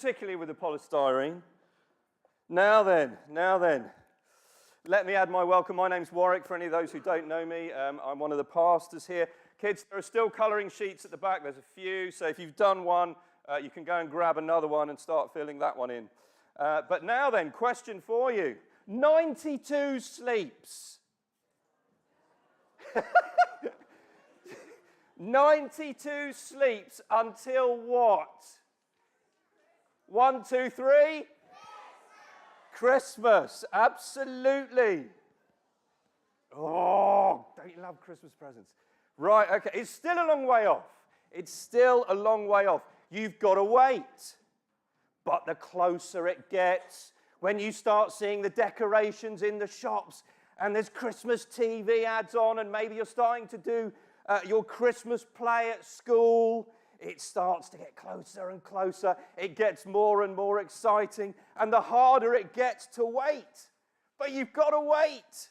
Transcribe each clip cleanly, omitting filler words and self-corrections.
particularly with the polystyrene. Now then, let me add my welcome. My name's Warwick, for any of those who don't know me. I'm one of the pastors here. Kids, there are still colouring sheets at the back. There's a few, so if you've done one, you can go and grab another one and start filling that one in. But now then, question for you. 92 sleeps. 92 sleeps until what? 1, 2, 3? Christmas, absolutely. Oh, don't you love Christmas presents? Right, okay, it's still a long way off. It's still a long way off. You've got to wait. But the closer it gets, when you start seeing the decorations in the shops, and there's Christmas TV ads on, and maybe you're starting to do your Christmas play at school, it starts to get closer and closer. It gets more and more exciting, and the harder it gets to wait. But you've got to wait.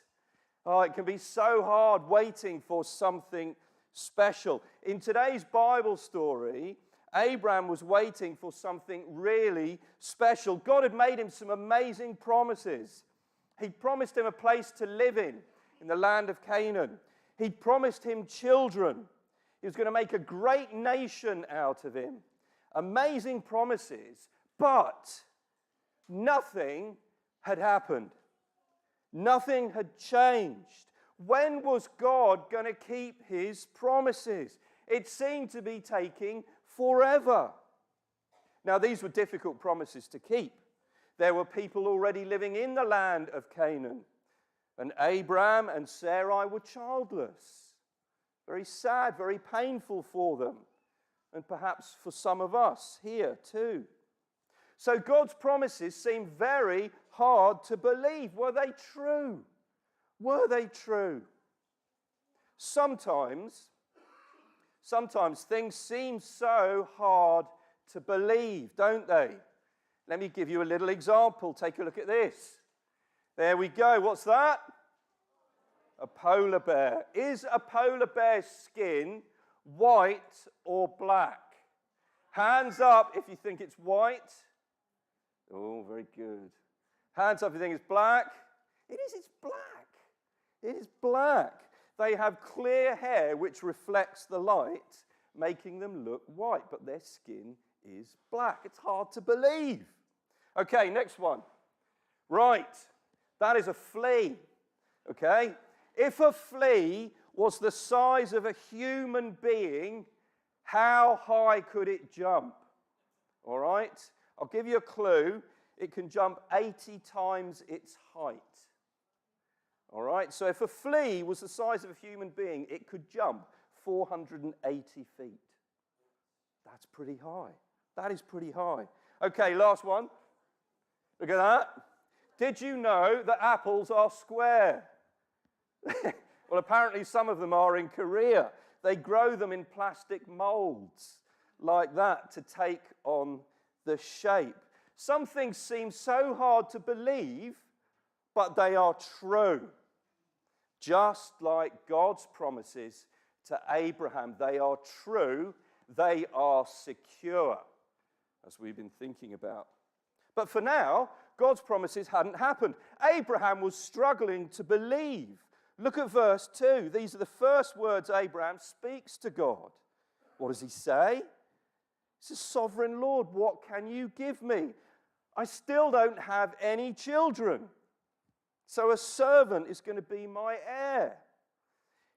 Oh, it can be so hard waiting for something special. In today's Bible story, Abram was waiting for something really special. God had made him some amazing promises. He'd promised him a place to live in the land of Canaan. He'd promised him children. He was going to make a great nation out of him. Amazing promises, but nothing had happened. Nothing had changed. When was God going to keep his promises? It seemed to be taking forever. Now, these were difficult promises to keep. There were people already living in the land of Canaan, and Abram and Sarai were childless. Very sad, very painful for them, and perhaps for some of us here too. So God's promises seem very hard to believe. Were they true? Were they true? Sometimes things seem so hard to believe, don't they? Let me give you a little example. Take a look at this. There we go. What's that? A polar bear. Is a polar bear's skin white or black? Hands up if you think it's white. Oh, very good. Hands up if you think it's black. It is, it's black. It is black. They have clear hair which reflects the light, making them look white, but their skin is black. It's hard to believe. Okay, next one. Right, that is a flea. Okay? If a flea was the size of a human being, how high could it jump? All right? I'll give you a clue. It can jump 80 times its height. All right? So if a flea was the size of a human being, it could jump 480 feet. That's pretty high. That is pretty high. Okay, last one. Look at that. Did you know that apples are square? Well, apparently some of them are in Korea. They grow them in plastic molds like that to take on the shape. Some things seem so hard to believe, but they are true. Just like God's promises to Abraham, they are true, they are secure, as we've been thinking about. But for now, God's promises hadn't happened. Abraham was struggling to believe. Look at verse 2. These are the first words Abraham speaks to God. What does he say? He says, "Sovereign Lord, what can you give me? I still don't have any children. So a servant is going to be my heir."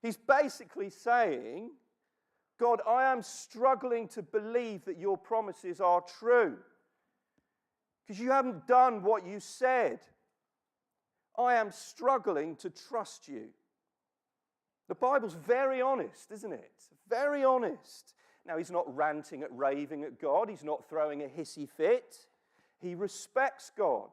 He's basically saying, God, I am struggling to believe that your promises are true, because you haven't done what you said. I am struggling to trust you. The Bible's very honest, isn't it? Very honest. Now, he's not ranting at raving at God. He's not throwing a hissy fit. He respects God,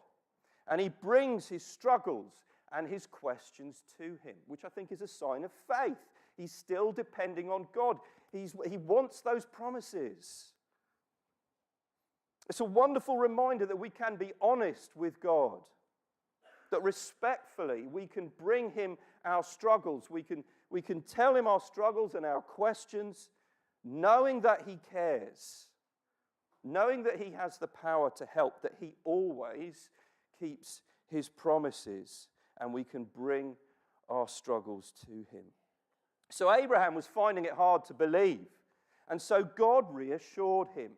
and he brings his struggles and his questions to him, which I think is a sign of faith. He's still depending on God. He wants those promises. It's a wonderful reminder that we can be honest with God, that respectfully we can bring him our struggles. We can tell him our struggles and our questions, knowing that he cares. knowing that he has the power to help, that he always keeps his promises, and we can bring our struggles to him. So Abraham was finding it hard to believe, and so God reassured him.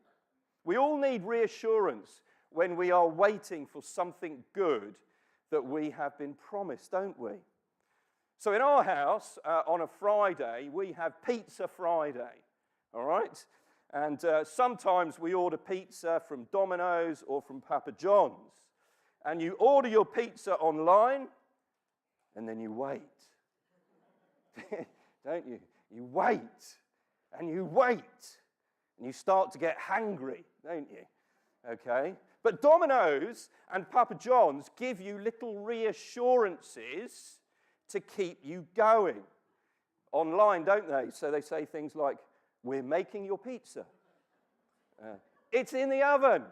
We all need reassurance when we are waiting for something good that we have been promised, don't we? So in our house, on a Friday, we have Pizza Friday, all right? And sometimes we order pizza from Domino's or from Papa John's. And you order your pizza online, and then you wait. Don't you? You wait, and you wait, and you start to get hangry, don't you? Okay? But Domino's and Papa John's give you little reassurances to keep you going. Online, don't they? So they say things like, we're making your pizza. It's in the oven.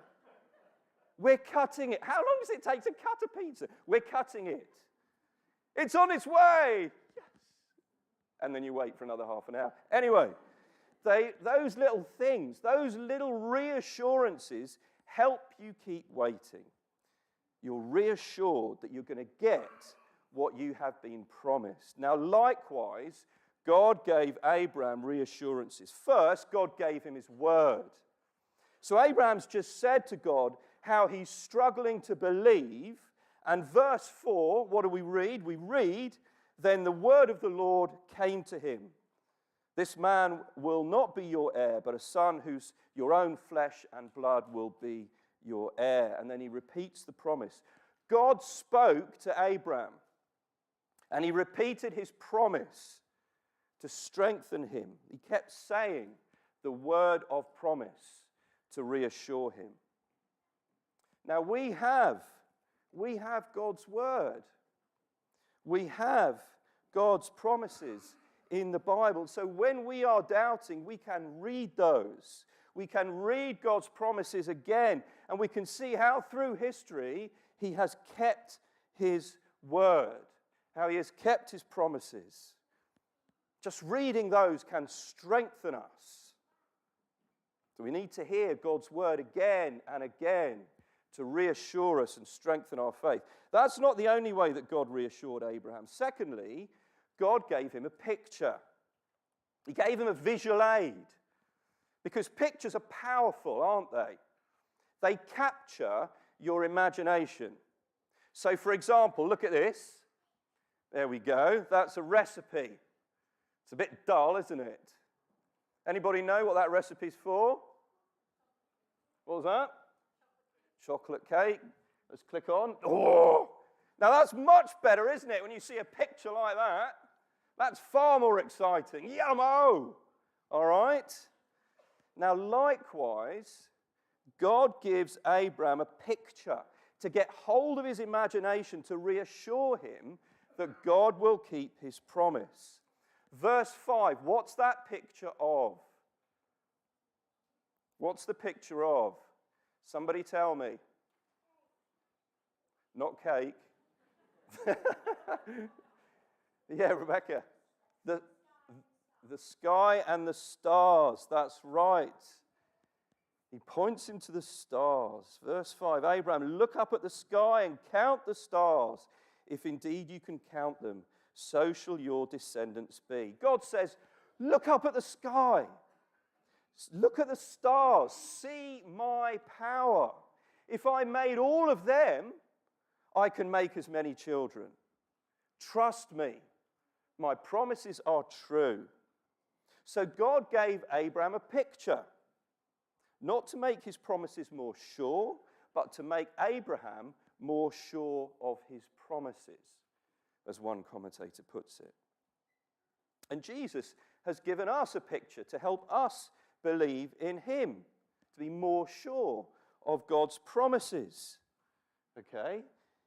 We're cutting it. How long does it take to cut a pizza? We're cutting it. It's on its way. Yes. And then you wait for another half an hour. Anyway, those little things, those little reassurances help you keep waiting. You're reassured that you're going to get what you have been promised. Now, likewise, God gave Abram reassurances. First, God gave him his word. So Abraham's just said to God how he's struggling to believe. And verse 4, what do we read? We read, then the word of the Lord came to him. This man will not be your heir, but a son whose your own flesh and blood will be your heir. And then he repeats the promise. God spoke to Abram, and he repeated his promise to strengthen him. He kept saying the word of promise to reassure him. Now we have God's word. We have God's promises in the Bible. So when we are doubting, we can read those. We can read God's promises again, and we can see how through history he has kept his word, how he has kept his promises. Just reading those can strengthen us. So we need to hear God's word again and again to reassure us and strengthen our faith. That's not the only way that God reassured Abraham. Secondly, God gave him a picture. He gave him a visual aid. Because pictures are powerful, aren't they? They capture your imagination. So, for example, look at this. There we go. That's a recipe. It's a bit dull, isn't it? Anybody know what that recipe's for? What was that? Chocolate cake. Let's click on. Oh! Now that's much better, isn't it, when you see a picture like that? That's far more exciting. Yummo! All right? Now, likewise, God gives Abram a picture to get hold of his imagination, to reassure him that God will keep his promise. Verse 5, what's that picture of? What's the picture of? Somebody tell me. Not cake. Yeah, Rebecca. The sky and the stars, that's right. He points into the stars. Verse 5, Abraham, look up at the sky and count the stars. If indeed you can count them, so shall your descendants be. God says, look up at the sky. Look at the stars. See my power. If I made all of them, I can make as many children. Trust me. My promises are true. So God gave Abram a picture, not to make his promises more sure, but to make Abraham more sure of his promises, as one commentator puts it. And Jesus has given us a picture to help us believe in him, to be more sure of God's promises. Okay?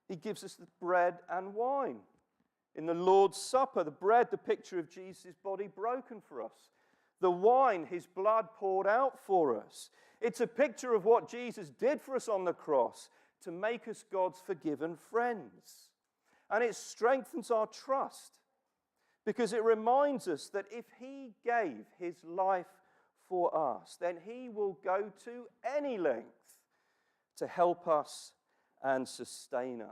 He gives us the bread and wine. In the Lord's Supper, the bread, the picture of Jesus' body broken for us. The wine, his blood poured out for us. It's a picture of what Jesus did for us on the cross to make us God's forgiven friends. And it strengthens our trust because it reminds us that if he gave his life for us, then he will go to any length to help us and sustain us.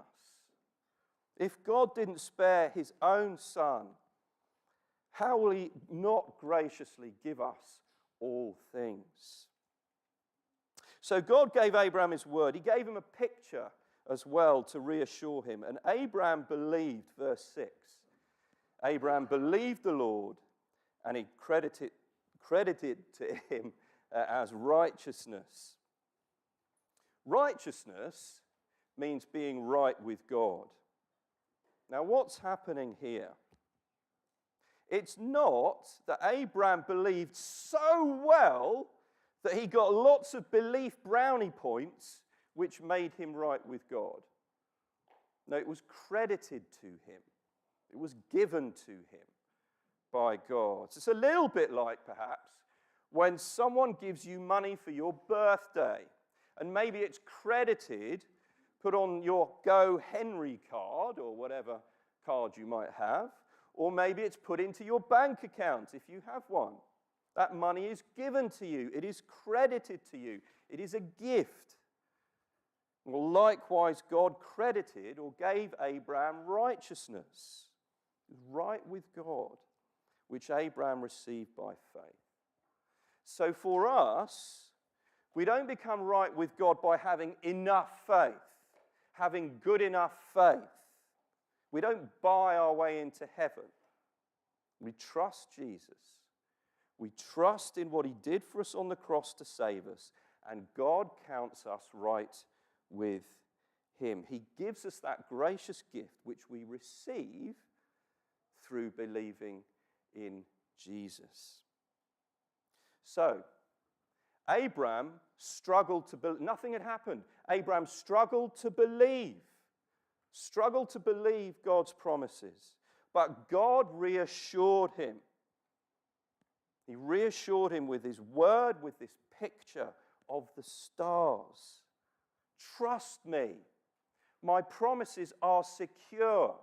If God didn't spare his own Son, how will he not graciously give us all things? So God gave Abram his word. He gave him a picture as well to reassure him. And Abram believed, verse 6. Abram believed the Lord, and he credited to him as righteousness. Righteousness means being right with God. Now, what's happening here? It's not that Abram believed so well that he got lots of belief brownie points which made him right with God. No, it was credited to him. It was given to him by God. So it's a little bit like, perhaps, when someone gives you money for your birthday, and maybe it's credited, put on your Go Henry card, or whatever card you might have, or maybe it's put into your bank account if you have one. That money is given to you. It is credited to you. It is a gift. Well, likewise, God credited or gave Abram righteousness, right with God, which Abram received by faith. So for us, we don't become right with God by having enough faith, having good enough faith. We don't buy our way into heaven. We trust Jesus. We trust in what he did for us on the cross to save us, and God counts us right with him. He gives us that gracious gift which we receive through believing in Jesus. So, Abram struggled to believe. Nothing had happened. Abram struggled to believe God's promises. But God reassured him. He reassured him with his word, with this picture of the stars. Trust me. My promises are secure.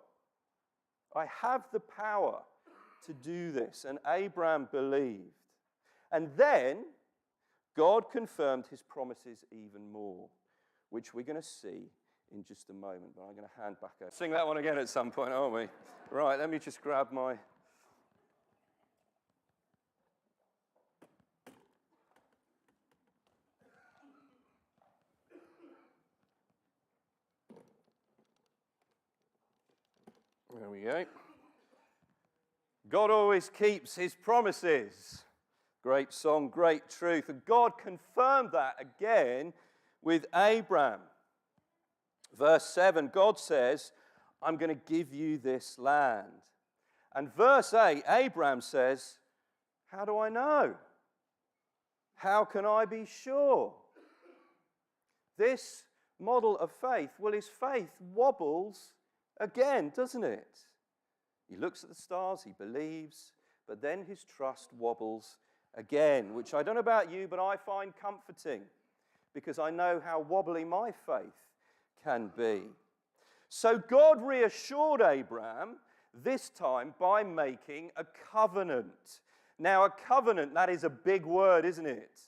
I have the power to do this. And Abram believed. And then God confirmed his promises even more, which we're going to see in just a moment. But I'm going to hand back over. Sing that one again at some point, aren't we? Right, let me just grab my... There we go. God always keeps his promises. Great song, great truth. And God confirmed that again with Abram. Verse 7, God says, I'm going to give you this land. And verse 8, Abram says, how do I know? How can I be sure? This model of faith, well, his faith wobbles again, doesn't it? He looks at the stars, he believes, but then his trust wobbles again, which I don't know about you, but I find comforting because I know how wobbly my faith can be. So God reassured Abram, this time by making a covenant. Now, a covenant, that is a big word, isn't it?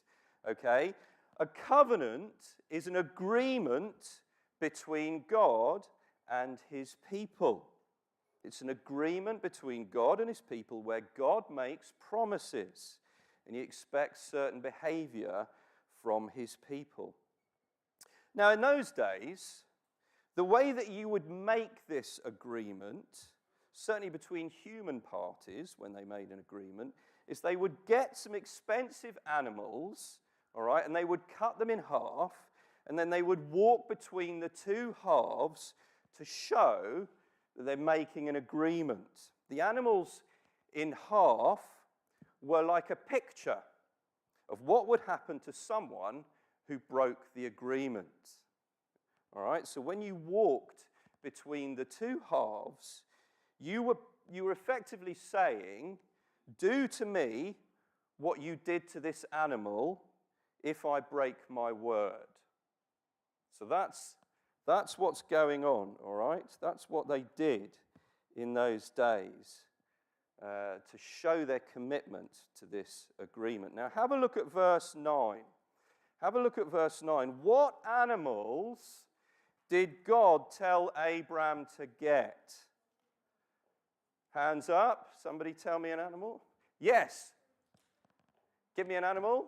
Okay? A covenant is an agreement between God and his people. It's an agreement between God and his people where God makes promises and he expects certain behavior from his people. Now, in those days, the way that you would make this agreement, certainly between human parties when they made an agreement, is they would get some expensive animals, all right, and they would cut them in half, and then they would walk between the two halves to show that they're making an agreement. The animals in half were like a picture of what would happen to someone who broke the agreement. All right, so when you walked between the two halves, you were effectively saying, do to me what you did to this animal if I break my word. So that's what's going on, all right? That's what they did in those days. to show their commitment to this agreement. Now, have a look at verse 9. Have a look at verse 9. What animals did God tell Abram to get? Hands up. Somebody tell me an animal. Yes. Give me an animal.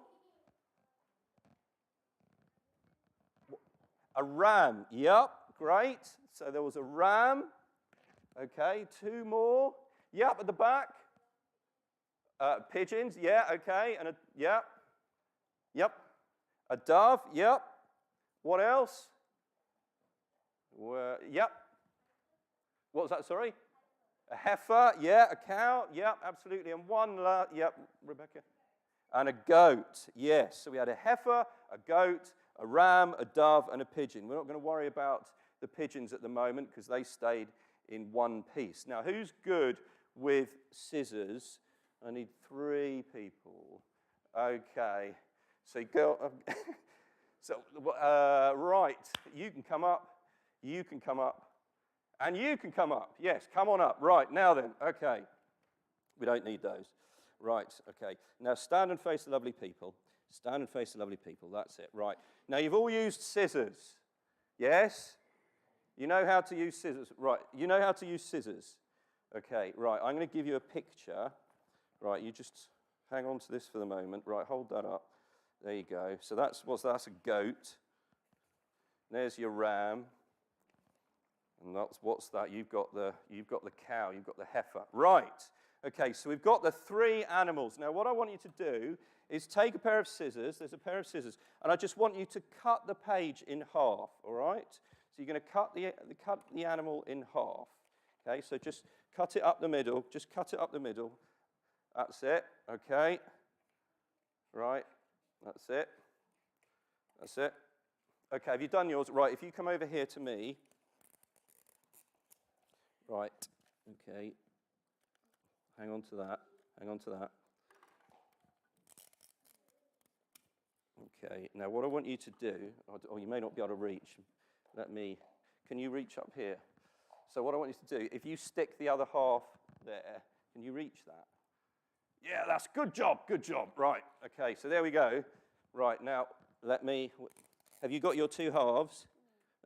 A ram. Yep, great. So there was a ram. Okay, 2 more. Yep, at the back. Pigeons. Yeah, okay. And yep. Yep. A dove. Yep. What else? Yep. What was that? Sorry. A heifer. Yeah. A cow. Yep. Absolutely. And one. Yep. Rebecca. And a goat. Yes. So we had a heifer, a goat, a ram, a dove, and a pigeon. We're not going to worry about the pigeons at the moment because they stayed in one piece. Now, who's good with scissors? I need 3 people. Okay. So go. Right. You can come up. You can come up. And you can come up. Yes, come on up. Right. Now then. Okay. We don't need those. Right. Okay. Now stand and face the lovely people. Stand and face the lovely people. That's it. Right. Now you've all used scissors. Yes? You know how to use scissors. Right. You know how to use scissors. Okay. Right. I'm going to give you a picture. Right. You just hang on to this for the moment. Right. Hold that up. There you go. So that's a goat. There's your ram. And what's that? You've got the cow. You've got the heifer. Right. Okay, so we've got the 3 animals. Now, what I want you to do is take a pair of scissors. There's a pair of scissors. And I just want you to cut the page in half, all right? So you're going to cut the animal in half. Okay, so just cut it up the middle. Just cut it up the middle. That's it. Okay. Right. That's it. That's it. Okay, have you done yours? Right, if you come over here to me. Right. Okay. Hang on to that. Hang on to that. Okay. Now, what I want you to do, or you may not be able to reach. Can you reach up here? So what I want you to do, if you stick the other half there, can you reach that? Yeah, that's good job. Good job. Right. Okay. So there we go. Right. Now, have you got your 2 halves?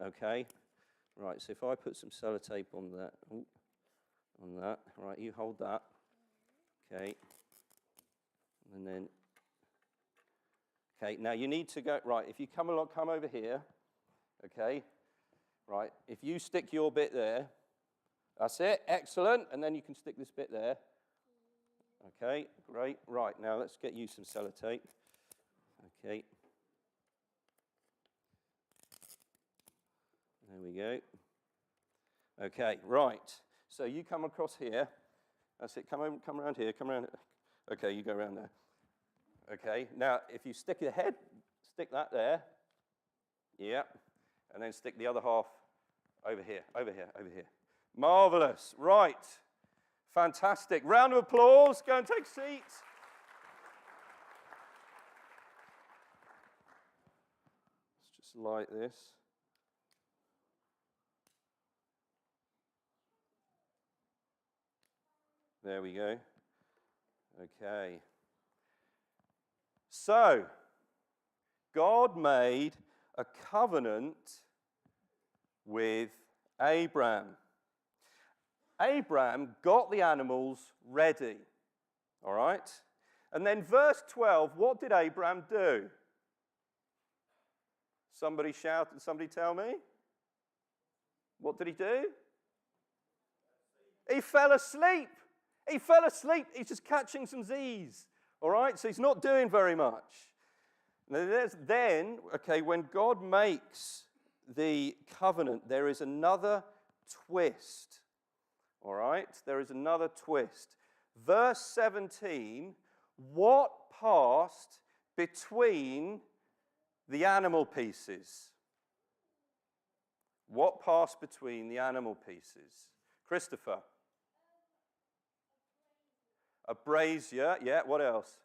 Okay. Right. So if I put some sellotape on that. On that. Right. You hold that. Okay, and then, okay, now you need to go, right, if you come over here, okay, right, if you stick your bit there, that's it, excellent, and then you can stick this bit there, okay, great, right, now let's get you some sellotape, okay, there we go, okay, right, so you come across here. That's it. Come around here. Come around. Okay, you go around there. Okay. Now, if you stick your head, stick that there. Yeah. And then stick the other half over here. Over here. Over here. Marvelous. Right. Fantastic. Round of applause. Go and take seats. It's just like this. There we go. Okay. So, God made a covenant with Abram. Abram got the animals ready. All right? And then verse 12, what did Abram do? Somebody shout, somebody tell me. What did he do? He fell asleep. He fell asleep. He's just catching some Z's. All right? So he's not doing very much. Then, okay, when God makes the covenant, there is another twist. All right? There is another twist. Verse 17, what passed between the animal pieces? What passed between the animal pieces? Christopher? A brazier, yeah, what else?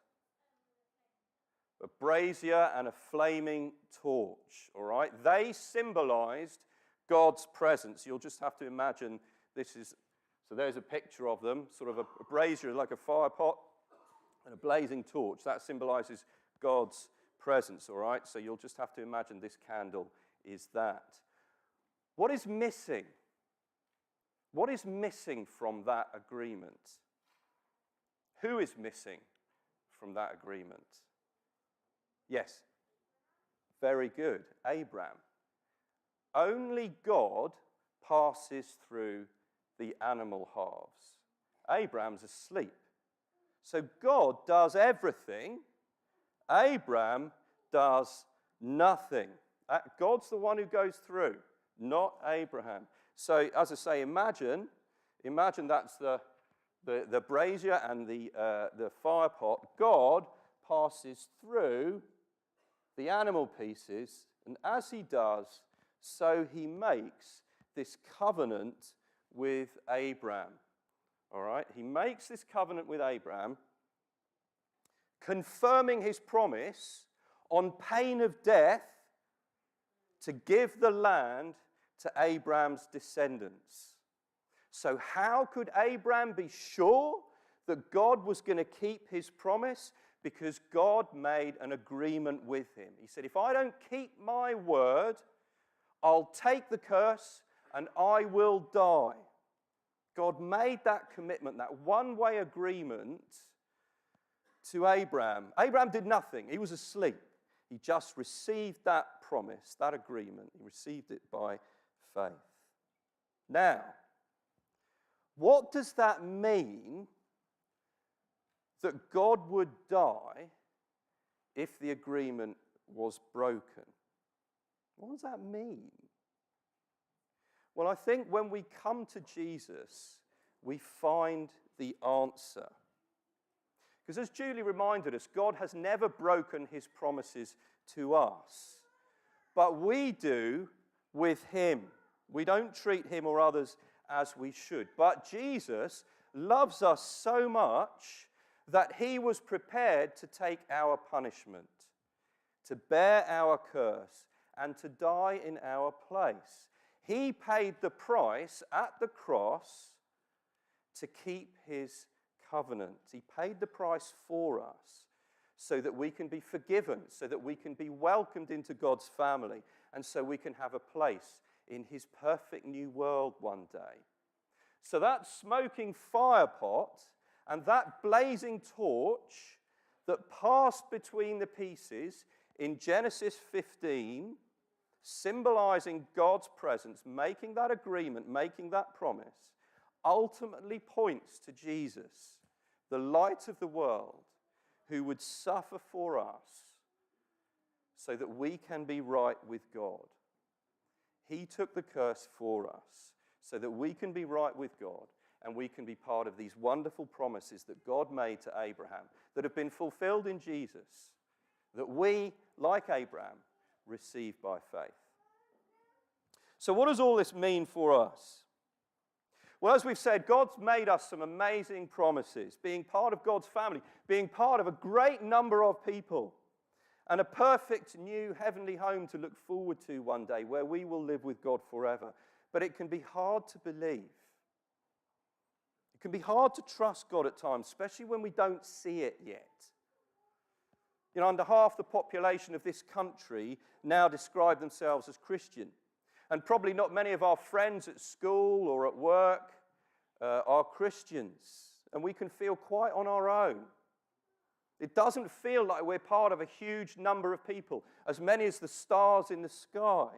A brazier and a flaming torch, all right? They symbolized God's presence. You'll just have to imagine this is So there's a picture of them, sort of a brazier, like a fire pot, and a blazing torch. That symbolizes God's presence, all right? So you'll just have to imagine this candle is that. What is missing? What is missing from that agreement? Who is missing from that agreement? Yes. Very good. Abram. Only God passes through the animal halves. Abram's asleep. So God does everything. Abram does nothing. God's the one who goes through, not Abraham. So, as I say, imagine that's the brazier and the fire pot. God passes through the animal pieces, and as he does, so he makes this covenant with Abram. All right? He makes this covenant with Abram, confirming his promise on pain of death to give the land to Abram's descendants. So how could Abram be sure that God was going to keep his promise? Because God made an agreement with him. He said, if I don't keep my word, I'll take the curse and I will die. God made that commitment, that one-way agreement to Abram. Abram did nothing. He was asleep. He just received that promise, that agreement. He received it by faith. Now, what does that mean that God would die if the agreement was broken? What does that mean? Well, I think when we come to Jesus, we find the answer. Because as Julie reminded us, God has never broken his promises to us. But we do with him. We don't treat him or others as we should. But Jesus loves us so much that he was prepared to take our punishment, to bear our curse, and to die in our place. He paid the price at the cross to keep his covenant. He paid the price for us so that we can be forgiven, so that we can be welcomed into God's family, and so we can have a place in his perfect new world one day. So that smoking fire pot and that blazing torch that passed between the pieces in Genesis 15, symbolizing God's presence, making that agreement, making that promise, ultimately points to Jesus, the light of the world, who would suffer for us so that we can be right with God. He took the curse for us so that we can be right with God and we can be part of these wonderful promises that God made to Abraham that have been fulfilled in Jesus, that we, like Abraham, receive by faith. So what does all this mean for us? Well, as we've said, God's made us some amazing promises, being part of God's family, being part of a great number of people, and a perfect new heavenly home to look forward to one day where we will live with God forever. But it can be hard to believe. It can be hard to trust God at times, especially when we don't see it yet. You know, under half the population of this country now describe themselves as Christian. And probably not many of our friends at school or at work are Christians. And we can feel quite on our own. It doesn't feel like we're part of a huge number of people, as many as the stars in the sky.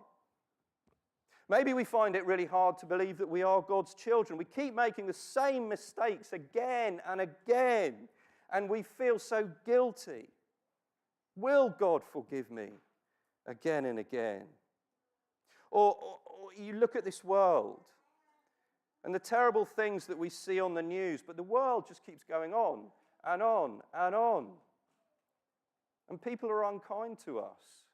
Maybe we find it really hard to believe that we are God's children. We keep making the same mistakes again and again, and we feel so guilty. Will God forgive me again and again? Or you look at this world and the terrible things that we see on the news, but the world just keeps going on and on and on. And people are unkind to us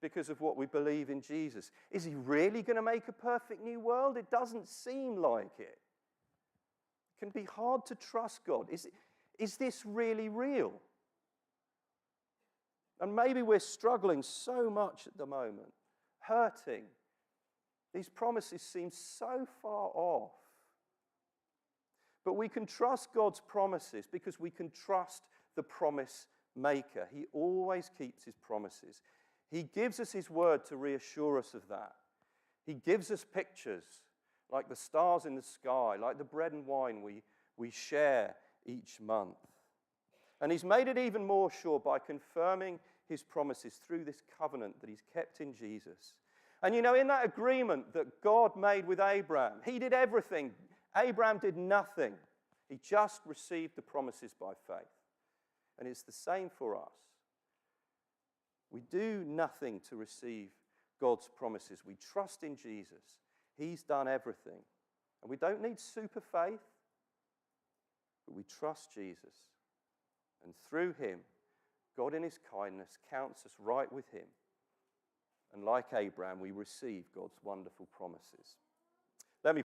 because of what we believe in Jesus. Is he really going to make a perfect new world? It doesn't seem like it. It can be hard to trust God. Is this really real? And maybe we're struggling so much at the moment, hurting. These promises seem so far off. But we can trust God's promises because we can trust the promise maker. He always keeps his promises. He gives us his word to reassure us of that. He gives us pictures like the stars in the sky, like the bread and wine we share each month. And he's made it even more sure by confirming his promises through this covenant that he's kept in Jesus. And you know, in that agreement that God made with Abram, he did everything. Abram did nothing. He just received the promises by faith. And it's the same for us. We do nothing to receive God's promises. We trust in Jesus. He's done everything. And we don't need super faith, but we trust Jesus. And through him, God in his kindness counts us right with him. And like Abraham, we receive God's wonderful promises.